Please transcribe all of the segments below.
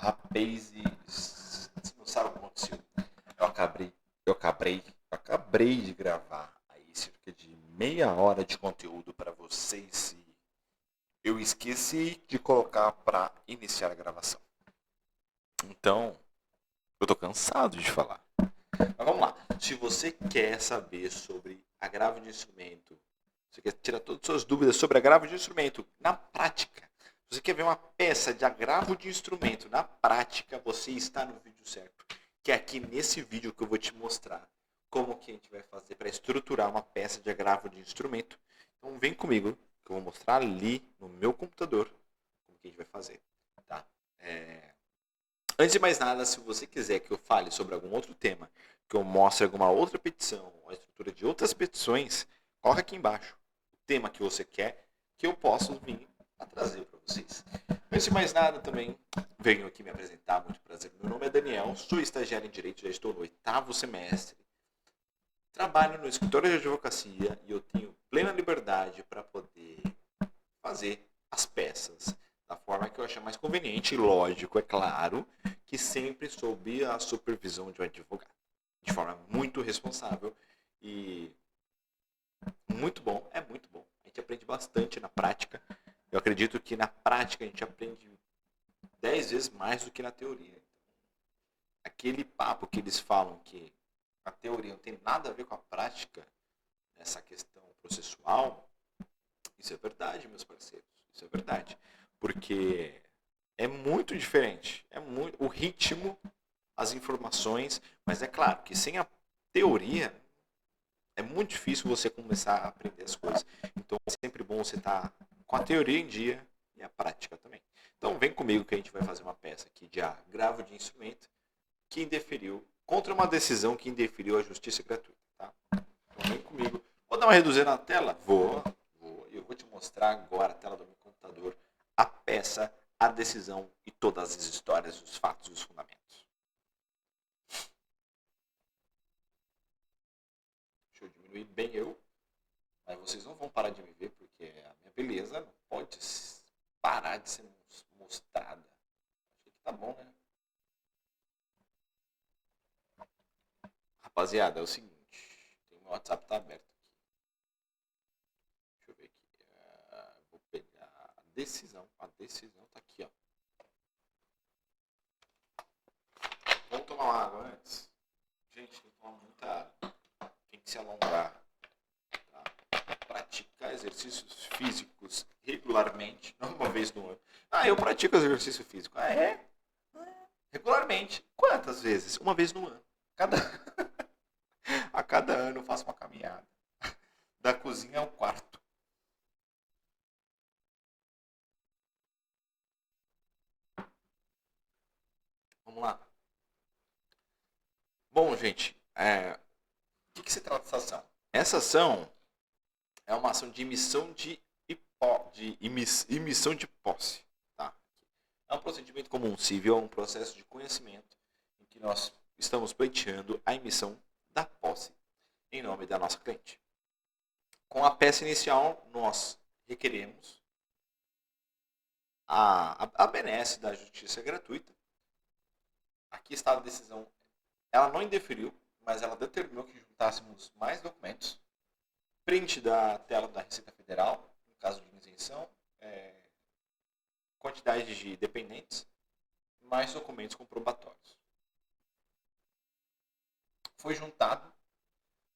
Rapaz, você não sabe o que aconteceu. Eu acabei de gravar aí cerca de meia hora de conteúdo para vocês e eu esqueci de colocar para iniciar a gravação. Então, eu tô cansado de falar. Mas vamos lá. Se você quer saber sobre agravo de instrumento, você quer tirar todas as suas dúvidas sobre agravo de instrumento na prática, se você quer ver uma peça de agravo de instrumento na prática, você está no vídeo certo. Que é aqui nesse vídeo que eu vou te mostrar como que a gente vai fazer para estruturar uma peça de agravo de instrumento. Então vem comigo que eu vou mostrar ali no meu computador como que a gente vai fazer. Tá? Antes de mais nada, se você quiser que eu fale sobre algum outro tema, que eu mostre alguma outra petição, a estrutura de outras petições, coloca aqui embaixo o tema que você quer, que eu posso vir a trazer para vocês. Antes de mais nada, também venho aqui me apresentar, muito prazer. Meu nome é Daniel, sou estagiário em Direito, já estou no 8º semestre. Trabalho no escritório de advocacia e eu tenho plena liberdade para poder fazer as peças da forma que eu achar mais conveniente e lógico, é claro, que sempre sob a supervisão de um advogado. De forma muito responsável e muito bom, é muito bom. A gente aprende bastante na prática. Eu acredito que na prática a gente aprende 10 vezes mais do que na teoria. Aquele papo que eles falam que a teoria não tem nada a ver com a prática nessa questão processual, isso é verdade, meus parceiros. Isso é verdade. Porque é muito diferente. É muito o ritmo, as informações, mas é claro que sem a teoria é muito difícil você começar a aprender as coisas. Então é sempre bom você estar com a teoria em dia e a prática também. Então vem comigo que a gente vai fazer uma peça aqui de agravo de instrumento que indeferiu contra uma decisão que indeferiu a justiça gratuita. Tá? Então vem comigo. Vou dar uma reduzida na tela? Vou. Eu vou te mostrar agora a tela do meu computador, a peça, a decisão e todas as histórias, os fatos e os fundamentos. Deixa eu diminuir bem eu. Mas vocês não vão parar de me ver porque a minha beleza não pode parar de ser mostrada. Acho que tá bom, né? Rapaziada, é o seguinte. Tem meu WhatsApp tá aberto aqui. Deixa eu ver aqui. Vou pegar a decisão. A decisão tá aqui, ó. Vamos tomar uma água antes? Gente, tem que tomar muita água. Tem que se alongar. Praticar exercícios físicos regularmente, não uma vez no ano. Eu pratico exercício físico. É? Regularmente. Quantas vezes? Uma vez no ano. A cada ano eu faço uma caminhada. Da cozinha ao quarto. Vamos lá. Bom, gente, o que se trata essa ação? Essa ação é uma ação de emissão de posse. Tá? É um procedimento comum civil, é um processo de conhecimento em que nós estamos pleiteando a emissão da posse em nome da nossa cliente. Com a peça inicial, nós requeremos a benesse da justiça gratuita. Aqui está a decisão. Ela não indeferiu, mas ela determinou que juntássemos mais documentos. Print da tela da Receita Federal, no caso de isenção, quantidade de dependentes, mais documentos comprobatórios. Foi juntado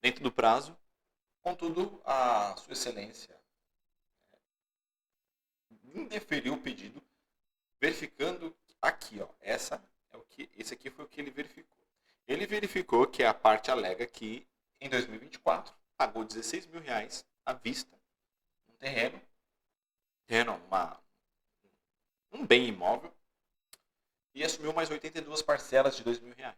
dentro do prazo, contudo, a Sua Excelência indeferiu o pedido, verificando aqui, ó, esse aqui foi o que ele verificou. Ele verificou que a parte alega que em 2024 pagou R$16.000 à vista, um terreno, um bem imóvel, e assumiu mais 82 parcelas de R$2.000.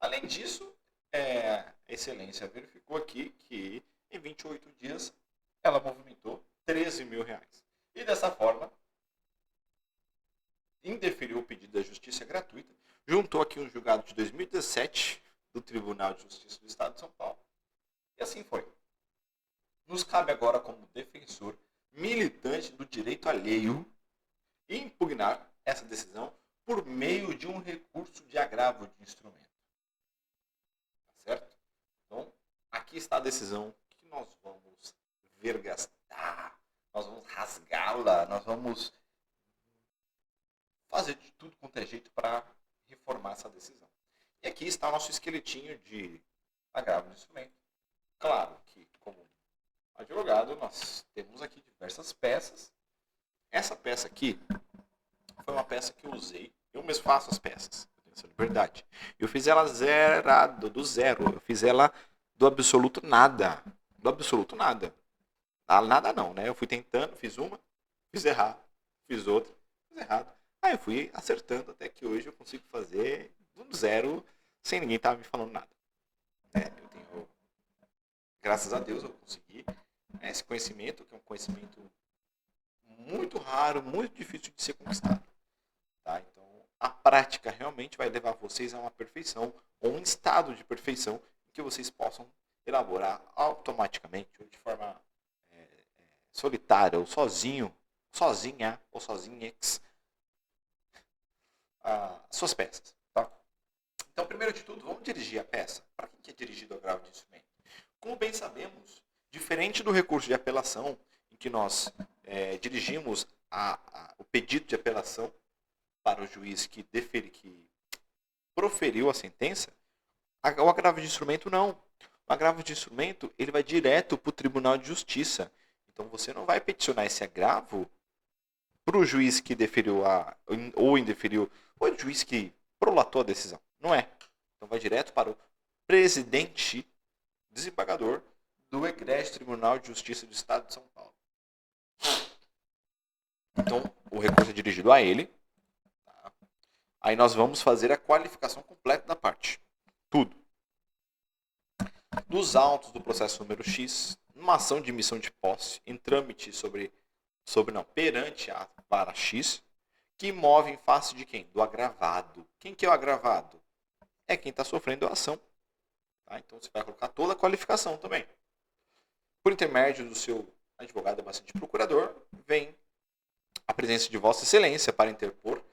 Além disso, a Excelência verificou aqui que em 28 dias ela movimentou R$13.000. E dessa forma, indeferiu o pedido da justiça gratuita, juntou aqui um julgado de 2017 do Tribunal de Justiça do Estado de São Paulo. E assim foi. Nos cabe agora, como defensor militante do direito alheio, impugnar essa decisão por meio de um recurso de agravo de instrumento. Tá certo? Então, aqui está a decisão que nós vamos vergastar, nós vamos rasgá-la, nós vamos fazer de tudo quanto é jeito para reformar essa decisão. E aqui está o nosso esqueletinho de agravo de instrumento. Claro que, como advogado, nós temos aqui diversas peças. Essa peça aqui foi uma peça que eu usei. Eu mesmo faço as peças. Eu tenho essa liberdade. Eu fiz ela zerado, do zero. Eu fiz ela do absoluto nada. Do absoluto nada. Nada não, né? Eu fui tentando, fiz uma, fiz errado. Fiz outra, fiz errado. Aí eu fui acertando até que hoje eu consigo fazer do zero sem ninguém estar me falando nada. Eu tenho, graças a Deus, eu consegui esse conhecimento, que é um conhecimento muito raro, muito difícil de ser conquistado. Tá? Então, a prática realmente vai levar vocês a uma perfeição, ou um estado de perfeição, em que vocês possam elaborar automaticamente, ou de forma solitária, ou sozinho, sozinha, ou sozinhex, suas peças. Tá? Então, primeiro de tudo, vamos dirigir a peça. Para quem que é dirigido o agravo de instrumento? Como bem sabemos, diferente do recurso de apelação, em que nós dirigimos o pedido de apelação para o juiz que proferiu a sentença, o agravo de instrumento não. O agravo de instrumento ele vai direto para o Tribunal de Justiça. Então você não vai peticionar esse agravo para o juiz que deferiu ou indeferiu, ou o juiz que prolatou a decisão. Não é. Então vai direto para o presidente desembargador do Egrégio Tribunal de Justiça do Estado de São Paulo. Então, o recurso é dirigido a ele. Tá? Aí nós vamos fazer a qualificação completa da parte. Tudo. Dos autos do processo número X, numa ação de emissão de posse, em trâmite perante a vara X, que move em face de quem? Do agravado. Quem que é o agravado? É quem está sofrendo a ação. Tá? Então você vai colocar toda a qualificação também. Por intermédio do seu advogado e bastante procurador, vem a presença de Vossa Excelência para interpor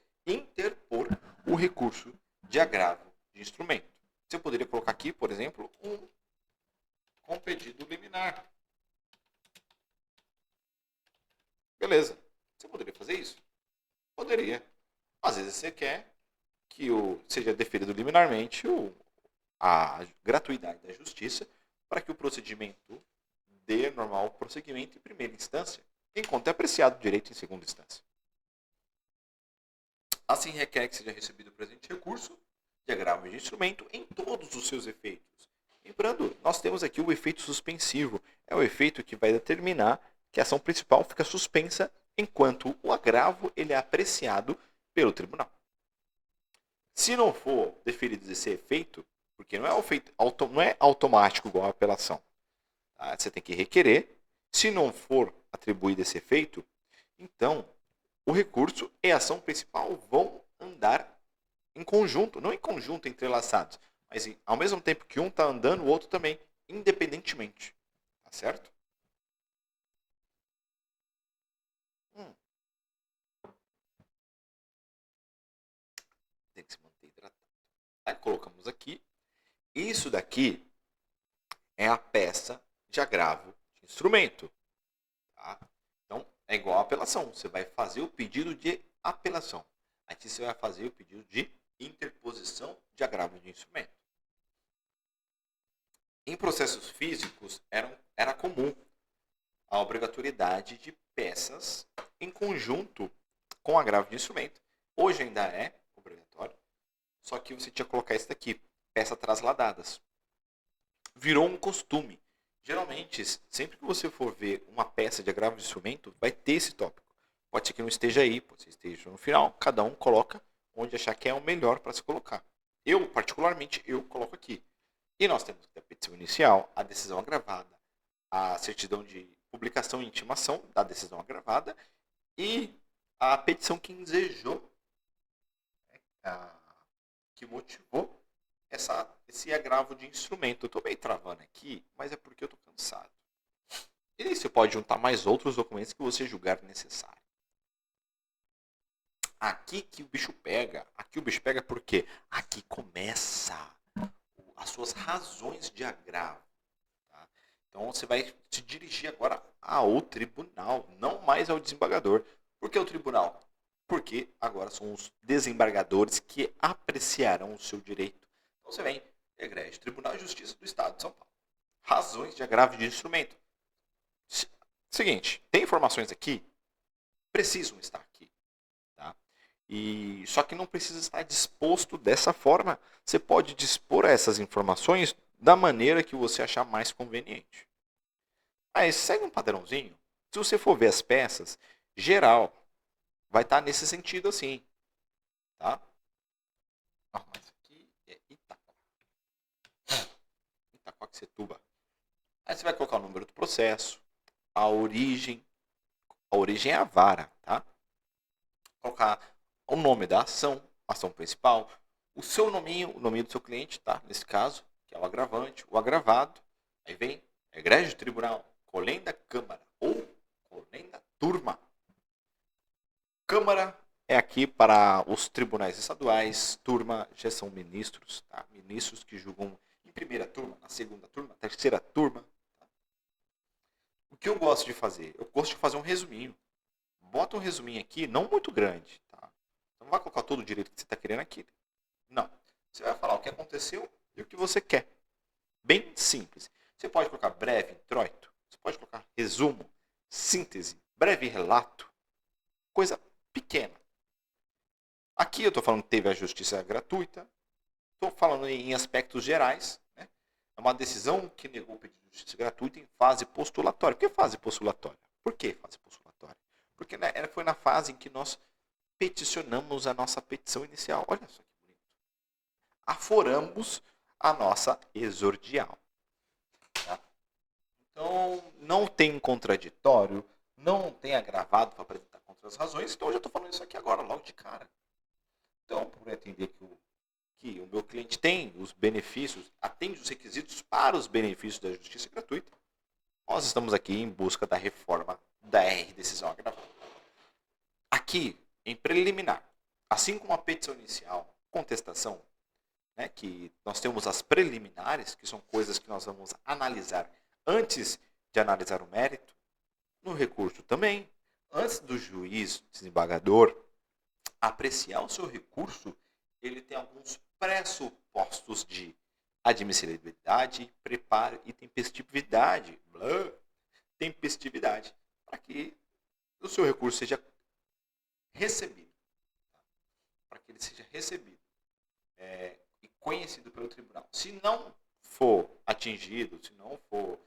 o recurso de agravo de instrumento. Você poderia colocar aqui, por exemplo, com pedido liminar. Beleza. Você poderia fazer isso? Poderia. Às vezes você quer que seja deferido liminarmente a gratuidade da justiça para que o procedimento dê normal prosseguimento em primeira instância, enquanto é apreciado o direito em segunda instância. Assim requer que seja recebido o presente recurso de agravo de instrumento em todos os seus efeitos. Lembrando, nós temos aqui o efeito suspensivo. É o efeito que vai determinar que a ação principal fica suspensa enquanto o agravo ele é apreciado pelo tribunal. Se não for deferido esse efeito, porque não é automático igual a apelação, tá? Você tem que requerer. Se não for atribuído esse efeito, então o recurso e a ação principal vão andar em conjunto, não em conjunto entrelaçados, mas ao mesmo tempo que um está andando, o outro também, independentemente. Tá certo? Tem que se manter hidratado. Aí colocamos aqui. Isso daqui é a peça de agravo de instrumento. Tá? Então, é igual a apelação. Você vai fazer o pedido de apelação. Aqui você vai fazer o pedido de interposição de agravo de instrumento. Em processos físicos, era comum a obrigatoriedade de peças em conjunto com agravo de instrumento. Hoje ainda é obrigatório, só que você tinha que colocar isso daqui, peças trasladadas. Virou um costume. Geralmente, sempre que você for ver uma peça de agravo de instrumento, vai ter esse tópico. Pode ser que não esteja aí, pode ser que esteja no final. Cada um coloca onde achar que é o melhor para se colocar. Eu, particularmente, coloco aqui. E nós temos a petição inicial, a decisão agravada, a certidão de publicação e intimação da decisão agravada e a petição que ensejou, que motivou esse agravo de instrumento. Eu estou meio travando aqui, mas é porque eu estou cansado. E você pode juntar mais outros documentos que você julgar necessário. aqui que o bicho pega. Aqui o bicho pega porque aqui começa as suas razões de agravo. Tá? Então você vai se dirigir agora ao tribunal, não mais ao desembargador. Por que o tribunal? Porque agora são os desembargadores que apreciarão o seu direito. Então você vem, egrégio, Tribunal de Justiça do Estado de São Paulo. Razões de agravo de instrumento. Seguinte, tem informações aqui, precisam estar aqui. Tá? E só que não precisa estar disposto dessa forma. Você pode dispor essas informações da maneira que você achar mais conveniente. Mas segue um padrãozinho. Se você for ver as peças, geral, vai estar nesse sentido assim. Tá? Mas aqui é Itaquá. Itaquaquecetuba. Aí você vai colocar o número do processo, a origem. A origem é a vara, tá? Colocar o nome da ação, ação principal, o seu nominho, o nome do seu cliente, tá? Nesse caso, que é o agravante, o agravado. Aí vem egrégio tribunal, colenda câmara ou colenda turma. Câmara é aqui para os tribunais estaduais, turma já são ministros, tá? Ministros que julgam em primeira turma, na segunda turma, terceira turma. Tá? O que eu gosto de fazer? Eu gosto de fazer um resuminho. Bota um resuminho aqui, não muito grande, tá? Não vai colocar todo o direito que você está querendo aqui. Não. Você vai falar o que aconteceu e o que você quer. Bem simples. Você pode colocar breve introito, você pode colocar resumo, síntese, breve relato, coisa pequena. Aqui eu estou falando que teve a justiça gratuita, estou falando em aspectos gerais. Né? É uma decisão que negou o pedido de justiça gratuita em fase postulatória. Por que fase postulatória? Por que fase postulatória? Porque né, foi na fase em que nós peticionamos a nossa petição inicial. Olha só que bonito. Aforamos a nossa exordial. Tá? Então, não tem contraditório, não tem agravado para apresentar contra as razões, então eu já estou falando isso aqui agora, logo de cara. Então, por entender que o meu cliente tem os benefícios, atende os requisitos para os benefícios da justiça gratuita, nós estamos aqui em busca da reforma da R-decisão agravada. Aqui, em preliminar, assim como a petição inicial, contestação, né, que nós temos as preliminares, que são coisas que nós vamos analisar antes de analisar o mérito, no recurso também, antes do juiz desembargador apreciar o seu recurso, ele tem alguns pressupostos de admissibilidade, preparo e tempestividade. Tempestividade, para que o seu recurso seja recebido. Para que ele seja recebido e conhecido pelo tribunal. Se não for atingido, se não for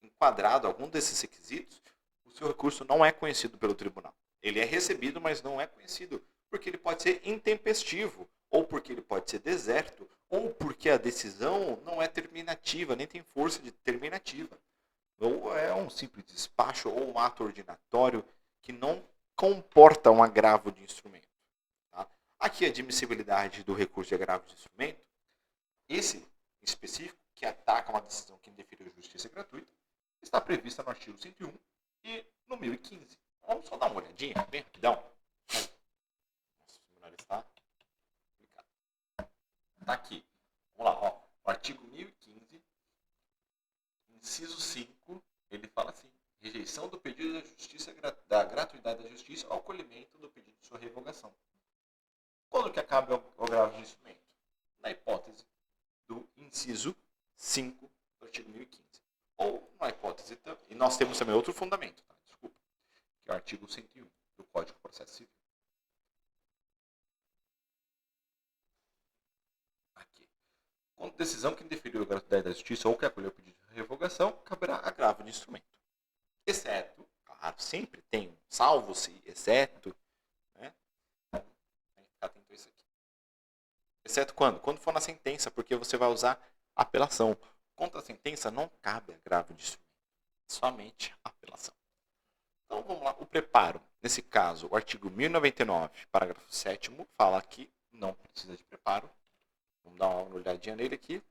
enquadrado algum desses requisitos, o seu recurso não é conhecido pelo tribunal. Ele é recebido, mas não é conhecido, porque ele pode ser intempestivo, ou porque ele pode ser deserto, ou porque a decisão não é terminativa, nem tem força de terminativa. Ou é um simples despacho, ou um ato ordinatório que não comporta um agravo de instrumento. Tá? Aqui a admissibilidade do recurso de agravo de instrumento, esse específico, que ataca uma decisão que indeferiu justiça gratuita, está prevista no artigo 101 e no 1015. Vamos só dar uma olhadinha, bem rapidão. Nossa, o seminário está complicado. Está aqui. Vamos lá, ó. O artigo 1015, inciso 5, ele fala assim: rejeição do pedido da justiça, da gratuidade da justiça ao acolhimento do pedido de sua revogação. Quando que acaba o agravo de instrumento? Na hipótese do inciso 5 do artigo 1015. Ou na hipótese, e nós temos também outro fundamento, tá? Desculpa, que é o artigo 101 do Código de Processo Civil. Aqui. Quando decisão que indeferiu a gratuidade da justiça ou que acolheu o pedido de revogação, caberá agravo de instrumento. Exceto, claro, sempre tem um salvo-se, exceto, né? Tem que ficar atento a isso aqui. Exceto quando? Quando for na sentença, porque você vai usar apelação. Contra a sentença não cabe agravo de instrumento, somente apelação. Então vamos lá, o preparo. Nesse caso, o artigo 1099, parágrafo 7º, fala que não precisa de preparo. Vamos dar uma olhadinha nele aqui.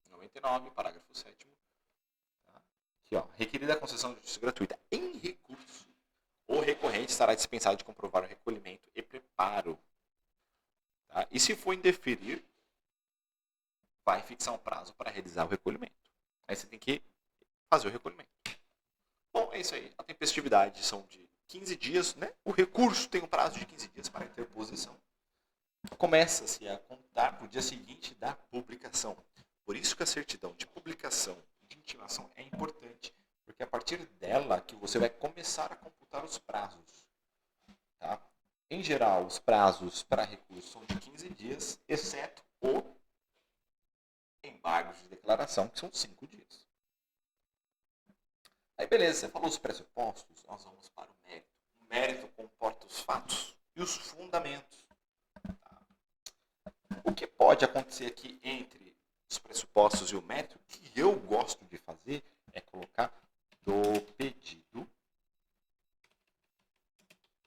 99, parágrafo 7º. Tá? Aqui, ó, requerida a concessão de justiça gratuita em recorrente, estará dispensado de comprovar o recolhimento e preparo. Tá? E se for indeferir, vai fixar um prazo para realizar o recolhimento. Aí você tem que fazer o recolhimento. Bom, é isso aí. A tempestividade são de 15 dias, né? O recurso tem um prazo de 15 dias para interposição. Começa-se a contar para o dia seguinte da publicação. Por isso que a certidão de publicação de intimação é importante, porque é a partir dela que você vai começar a computar os prazos. Tá? Em geral, os prazos para recurso são de 15 dias, exceto o embargo de declaração, que são 5 dias. Aí beleza, você falou os pressupostos, nós vamos para o mérito. O mérito comporta os fatos e os fundamentos. Tá? O que pode acontecer aqui entre os pressupostos e o mérito, que eu gosto de fazer, é colocar do pedido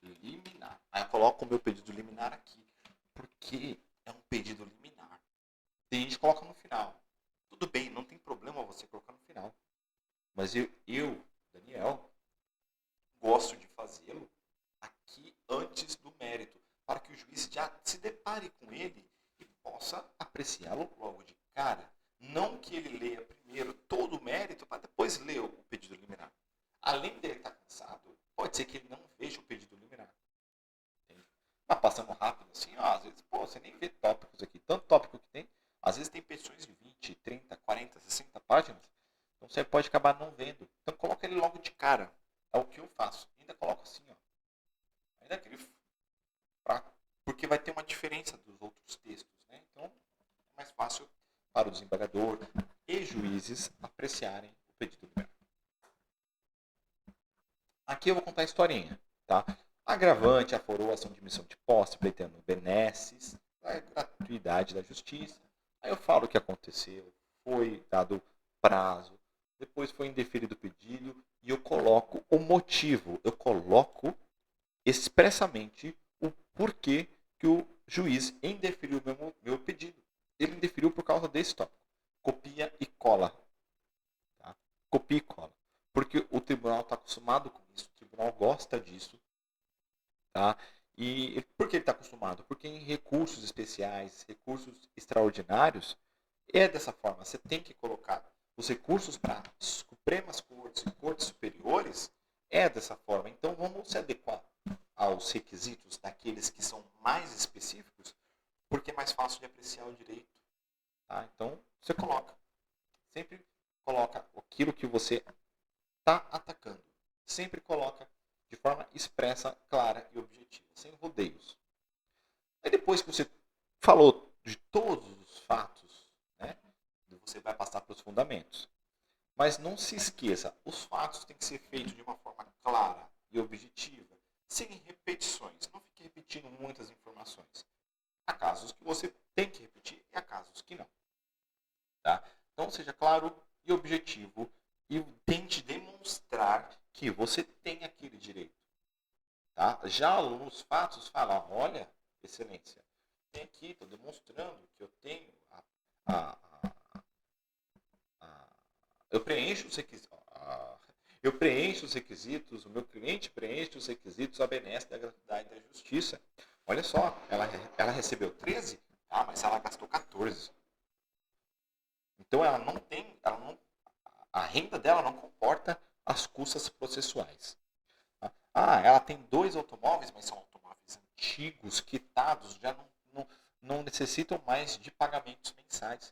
liminar. Aí eu coloco o meu pedido liminar aqui, porque é um pedido liminar. Tem gente que coloca no final. Tudo bem, não tem problema você colocar no final. Mas eu, Daniel, gosto de fazê-lo aqui antes do mérito, para que o juiz já se depare com ele e possa apreciá-lo logo de cara. Não que ele leia primeiro todo o mérito para depois ler o pedido liminar. Além dele estar cansado, pode ser que ele não veja o pedido liminar. Entende? Mas passando rápido assim, às vezes, você nem vê tópicos aqui. Tanto tópico que tem, às vezes tem petições de 20, 30, 40, 60 páginas. Então você pode acabar não vendo. Então coloca ele logo de cara. É o que eu faço. Ainda coloco assim, ó. Ainda grifo. Porque vai ter uma diferença dos outros textos. Né? Então é mais fácil para o desembargador e juízes apreciarem o pedido liminar. Aqui eu vou contar a historinha. Tá? Agravante aforou a ação de missão de posse, pleiteando benesses, a gratuidade da justiça. Aí eu falo o que aconteceu. Foi dado prazo. Depois foi indeferido o pedido e eu coloco o motivo. Eu coloco expressamente o porquê que o juiz indeferiu o meu pedido. Ele indeferiu por causa desse tópico. Copia e cola. Tá? Copia e cola. Porque o tribunal está acostumado com isso. O tribunal gosta disso. Tá? E por que ele está acostumado? Porque em recursos especiais, recursos extraordinários, é dessa forma. Você tem que colocar os recursos para Supremas Cortes e Cortes Superiores, é dessa forma. Então vamos se adequar aos requisitos daqueles que são mais específicos, porque é mais fácil de apreciar o direito. Tá? Então você coloca. Sempre coloca aquilo que você está atacando. Sempre coloca de forma expressa, clara e objetiva, sem rodeios. Aí depois que você falou de todos os fatos, né, você vai passar para os fundamentos. Mas não se esqueça, os fatos têm que ser feitos de uma forma clara e objetiva, sem repetições. Não fique repetindo muitas informações. Há casos que você tem que repetir e há casos que não. Tá? Então seja claro e objetivo e tente demonstrar que você tem aquele direito. Tá? Já nos fatos fala, olha, excelência, tem aqui, estou demonstrando que eu tenho eu preencho os requisitos. Eu preencho os requisitos, o meu cliente preenche os requisitos a benesse da gratuidade da justiça. Olha só, ela recebeu 13, mas ela gastou 14. Então ela não, a renda dela não comporta as custas processuais. Ela tem 2 automóveis, mas são automóveis antigos, quitados, já não necessitam mais de pagamentos mensais.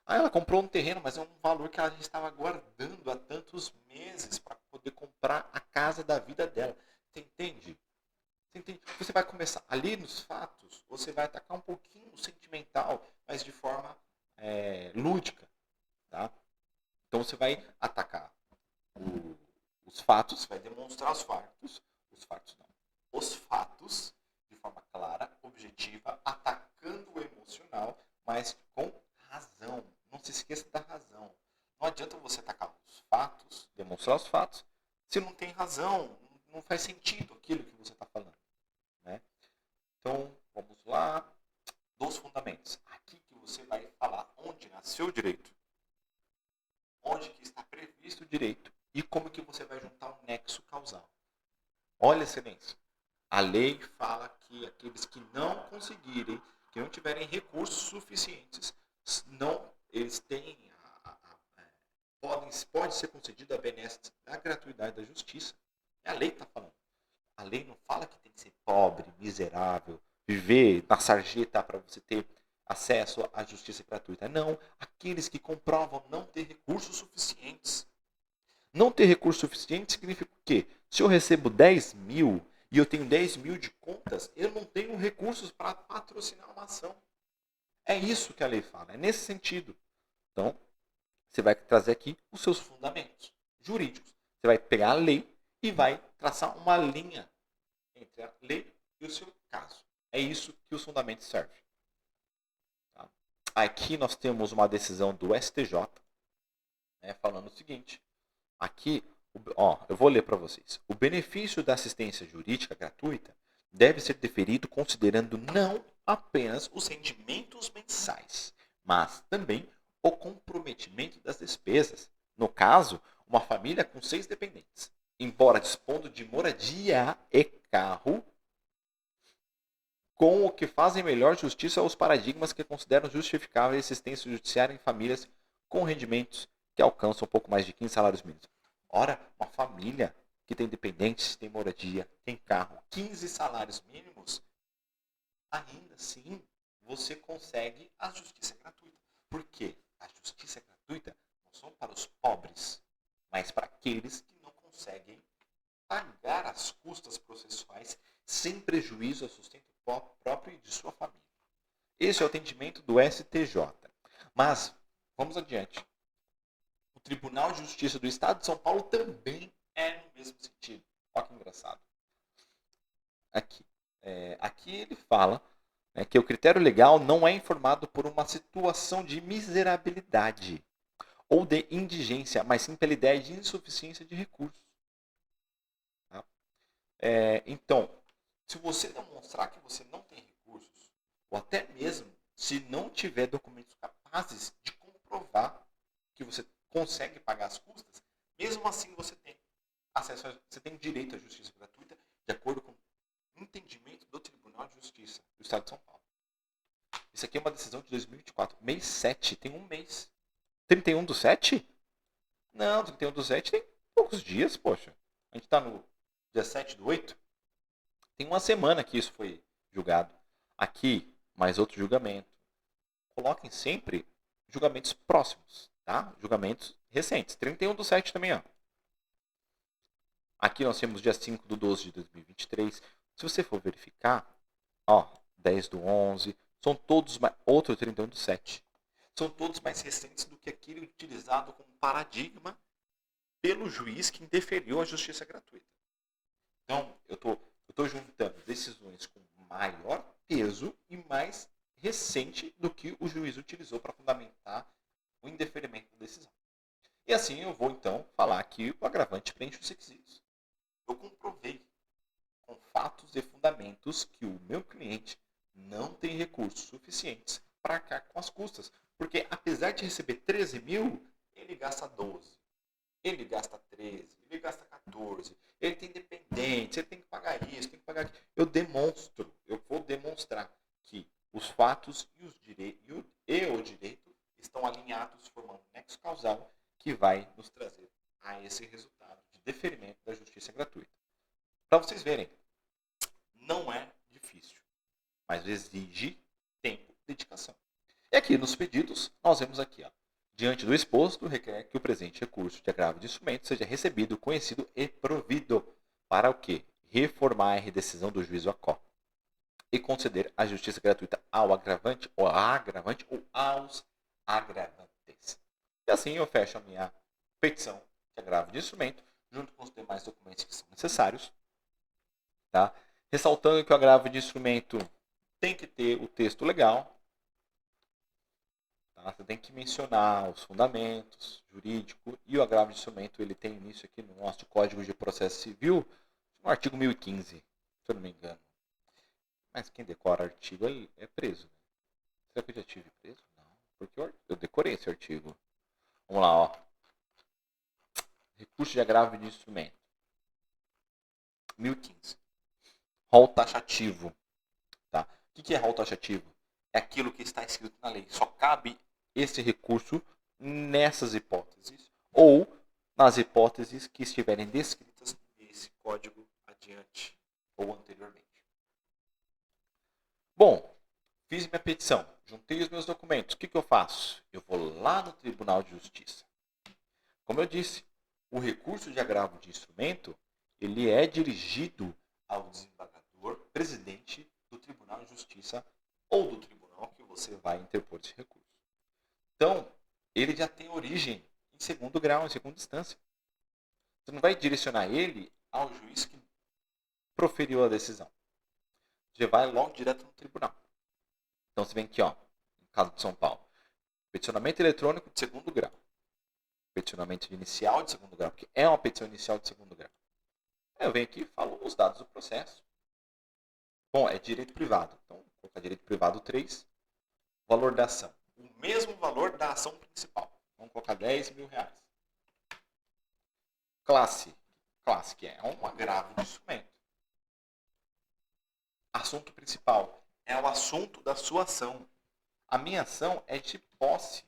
Ela comprou um terreno, mas é um valor que ela já estava guardando há tantos meses para poder comprar a casa da vida dela. Você entende? Você vai começar ali nos fatos, você vai atacar um pouquinho o sentimental, mas de forma lúdica. Tá? Então você vai atacar os fatos, vai demonstrar os fatos não. Os fatos de forma clara, objetiva, atacando o emocional, mas com razão. Não se esqueça da razão. Não adianta você atacar os fatos, demonstrar os fatos, se não tem razão, não faz sentido aquilo que você está falando. Né? Então, vamos lá. Dos fundamentos. Aqui que você vai falar onde nasceu o direito, onde que está previsto o direito e como que você vai juntar o nexo causal. Olha, excelência, a lei fala que aqueles que não conseguirem, que não tiverem recursos suficientes, não, eles têm, pode ser concedida a benesse da gratuidade da justiça. É a lei que está falando. A lei não fala que tem que ser pobre, miserável, viver na sarjeta para você ter acesso à justiça gratuita. Não, aqueles que comprovam não ter recursos suficientes. Não ter recurso suficiente significa o quê? Se eu recebo 10 mil e eu tenho 10 mil de contas, eu não tenho recursos para patrocinar uma ação. É isso que a lei fala, é nesse sentido. Então, você vai trazer aqui os seus fundamentos jurídicos. Você vai pegar a lei e vai traçar uma linha entre a lei e o seu caso. É isso que os fundamentos servem. Tá? Aqui nós temos uma decisão do STJ, né, falando o seguinte. Aqui, eu vou ler para vocês. O benefício da assistência jurídica gratuita deve ser deferido considerando não apenas os rendimentos mensais, mas também o comprometimento das despesas. No caso, uma família com 6 dependentes, embora dispondo de moradia e carro, com o que fazem melhor justiça aos paradigmas que consideram justificável a assistência judiciária em famílias com rendimentos que alcançam um pouco mais de 15 salários mínimos. Ora, uma família que tem dependentes, tem moradia, tem carro, 15 salários mínimos, ainda assim você consegue a justiça gratuita. Por quê? A justiça gratuita não são para os pobres, mas para aqueles que não conseguem pagar as custas processuais sem prejuízo ao sustento próprio e de sua família. Esse é o entendimento do STJ. Mas, vamos adiante. O Tribunal de Justiça do Estado de São Paulo também é no mesmo sentido. Olha que engraçado. Aqui ele fala, né, que o critério legal não é informado por uma situação de miserabilidade ou de indigência, mas sim pela ideia de insuficiência de recursos. Tá? Então, se você demonstrar que você não tem recursos, ou até mesmo se não tiver documentos capazes de comprovar que você consegue pagar as custas, mesmo assim você tem acesso, você tem direito à justiça gratuita, de acordo com o entendimento do Tribunal de Justiça do Estado de São Paulo. Isso aqui é uma decisão de 2024, mês 7, tem um mês. 31/7? Não, 31/7 tem poucos dias, poxa. A gente está no dia 7/8. Tem uma semana que isso foi julgado. Aqui, mais outro julgamento. Coloquem sempre julgamentos próximos, tá? Julgamentos recentes. 31/7 também, ó. Aqui nós temos dia 5/12 de 2023. Se você for verificar, ó, 10/11, são todos outro 31/7. São todos mais recentes do que aquele utilizado como paradigma pelo juiz que indeferiu a justiça gratuita. Então, eu estou juntando decisões com maior peso e mais recente do que o juiz utilizou para fundamentar o indeferimento da decisão. E assim eu vou, então, falar que o agravante preenche os requisitos. Eu comprovei com fatos e fundamentos que o meu cliente não tem recursos suficientes para arcar com as custas. Porque apesar de receber 13 mil, ele gasta 12. Ele gasta 13, ele gasta 14, ele tem dependentes, ele tem que pagar isso, tem que pagar aquilo. Eu vou demonstrar que os fatos e, o direito estão alinhados, formando um nexo causal que vai nos trazer a esse resultado de deferimento da justiça gratuita. Para vocês verem, não é difícil, mas exige tempo e dedicação. E aqui nos pedidos, nós vemos aqui, ó. Diante do exposto, requer que o presente recurso de agravo de instrumento seja recebido, conhecido e provido para o quê? Reformar a redecisão do juízo ACO e conceder a justiça gratuita ao agravante ou aos agravantes. E assim eu fecho a minha petição de agravo de instrumento, junto com os demais documentos que são necessários, tá? Ressaltando que o agravo de instrumento tem que ter o texto legal. Tá? Você tem que mencionar os fundamentos jurídicos e o agravo de instrumento ele tem início aqui no nosso Código de Processo Civil, no artigo 1015, se eu não me engano. Mas quem decora artigo é preso. Né? Será que eu já tive preso? Não, porque eu decorei esse artigo. Vamos lá, ó. Recurso de agravo de instrumento. 1015. Rol taxativo. Tá? O que é rol taxativo? É aquilo que está escrito na lei. Só cabe esse recurso nessas hipóteses ou nas hipóteses que estiverem descritas nesse código adiante ou anteriormente. Bom, fiz minha petição, juntei os meus documentos. O que eu faço? Eu vou lá no Tribunal de Justiça. Como eu disse, o recurso de agravo de instrumento ele é dirigido ao desembargador presidente do Tribunal de Justiça ou do tribunal que você vai interpor esse recurso. Então, ele já tem origem em segundo grau, em segunda instância. Você não vai direcionar ele ao juiz que proferiu a decisão. Você vai logo direto no tribunal. Então, você vem aqui, ó, no caso de São Paulo. Peticionamento eletrônico de segundo grau. Peticionamento inicial de segundo grau, porque é uma petição inicial de segundo grau. Eu venho aqui e falo os dados do processo. Bom, é direito privado. Então, vou colocar direito privado 3. Valor da ação. O mesmo valor da ação principal. Vamos colocar 10 mil reais. Classe. Classe, que é um agravo de instrumento. Assunto principal. É o assunto da sua ação. A minha ação é de posse.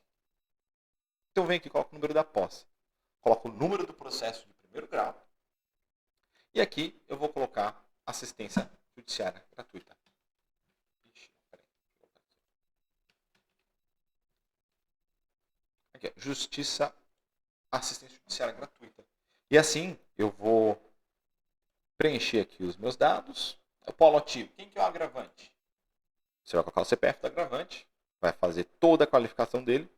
Então, eu venho aqui e coloco o número da posse. Coloco o número do processo de primeiro grau. E aqui eu vou colocar assistência judiciária gratuita. Aqui, Justiça, assistência judiciária gratuita. E assim eu vou preencher aqui os meus dados. O polo ativo, quem que é o agravante? Você vai colocar o CPF do agravante, vai fazer toda a qualificação dele.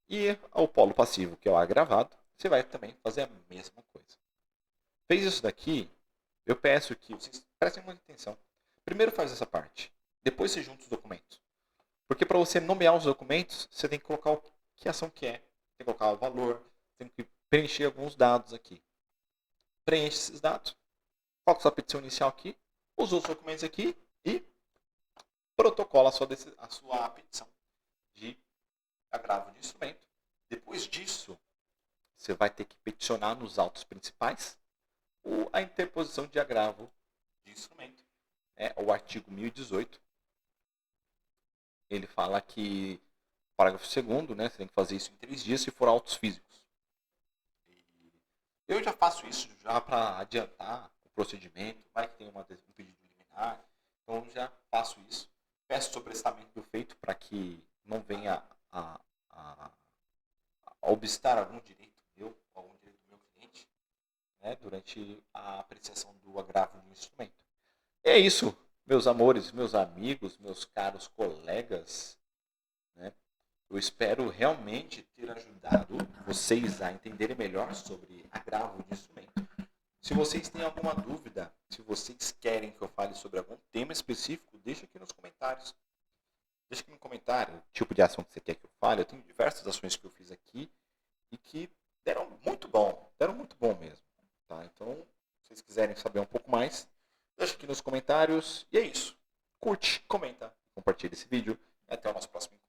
E o polo passivo, que é o agravado, você vai também fazer a mesma coisa. Fez isso daqui, eu peço que vocês prestem muita atenção. Primeiro faz essa parte, depois você junta os documentos. Porque para você nomear os documentos, você tem que colocar o que ação que é. Tem que colocar o valor, tem que preencher alguns dados aqui. Preenche esses dados, coloca sua petição inicial aqui, os outros documentos aqui e protocola a sua petição de agravo de instrumento. Depois disso, você vai ter que peticionar nos autos principais a interposição de agravo de instrumento. O artigo 1018, ele fala que, parágrafo 2º, né, você tem que fazer isso em 3 dias se for autos físicos. Eu já faço isso já para adiantar o procedimento, vai que tem um pedido liminar, então já faço isso. Peço sobrestamento do feito para que não venha a obstar algum direito meu, algum direito do meu cliente, né, durante a apreciação do agravo do instrumento. É isso, meus amores, meus amigos, meus caros colegas, né? Eu espero realmente ter ajudado vocês a entenderem melhor sobre agravo de instrumento. Se vocês têm alguma dúvida, se vocês querem que eu fale sobre algum tema específico, deixa aqui nos comentários. Deixa aqui no comentário o tipo de ação que você quer que eu fale. Eu tenho diversas ações que eu fiz aqui e que deram muito bom mesmo. Tá? Então, se vocês quiserem saber um pouco mais, deixa aqui nos comentários. E é isso. Curte, comenta, compartilha esse vídeo. E até o nosso próximo encontro.